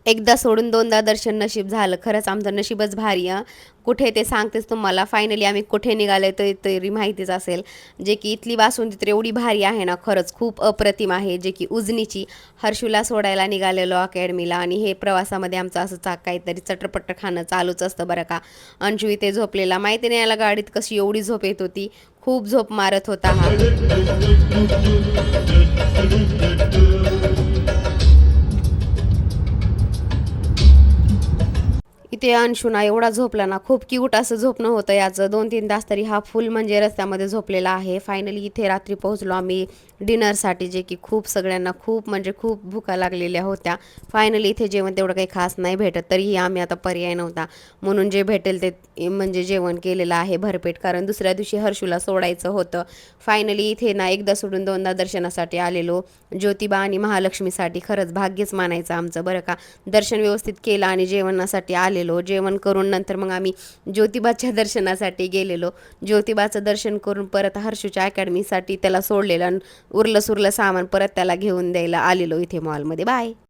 एकदा सोडून दोनदा दर्शन नशीब झालं. खरंच आमचं नशीबच भारी हां. कुठे ते सांगतेच तुम्हाला. फायनली आम्ही कुठे निघाले ते तरी माहितीच असेल. जे की इथली बासुंदी तर एवढी भारी आहे ना, खरंच खूप अप्रतिम आहे. जे की उजनीची. हर्षूला सोडायला निघालेलो अकॅडमीला आणि हे प्रवासामध्ये आमचं असं काहीतरी चटरपटर खाणं चालूच असतं बरं का. अंशू इथे झोपलेला. माहिती नाही याला गाडीत कशी एवढी झोप येत होती. खूप झोप मारत होता हा. इथे अंशू ना एवढा झोपला ना, खूप क्यूट असं झोपणं होतं याचं. 2-3 तास तरी हा फुल म्हणजे रस्त्यामध्ये झोपलेला आहे. फायनली इथे रात्री पोहोचलो आम्ही डिनरसाठी, जे की खूप सगळ्यांना खूप म्हणजे खूप भुका लागलेल्या होत्या. फायनली इथे जेवण तेवढं काही खास नाही भेटत, तरीही आम्ही आता पर्याय नव्हता म्हणून जे भेटेल ते म्हणजे जेवण केलेलं आहे भरपेट, कारण दुसऱ्या दिवशी हर्षूला सोडायचं होतं. फायनली इथे ना एकदा सोडून दोनदा दर्शनासाठी आलेलो. ज्योतिबा आणि महालक्ष्मीसाठी खरंच भाग्यच मानायचं आमचं बरं का. दर्शन व्यवस्थित केलं आणि जेवणासाठी आलेलो. जेवण करून नंतर मग आम्ही ज्योतिबाच्या दर्शनासाठी गेलेलो. ज्योतिबाचं दर्शन करून परत हर्षूच्या अकॅडमीसाठी त्याला सोडलेलं आणि उरलं सुरलं सामान परत त्याला घेऊन द्यायला आलेलो इथे मॉलमध्ये. बाय.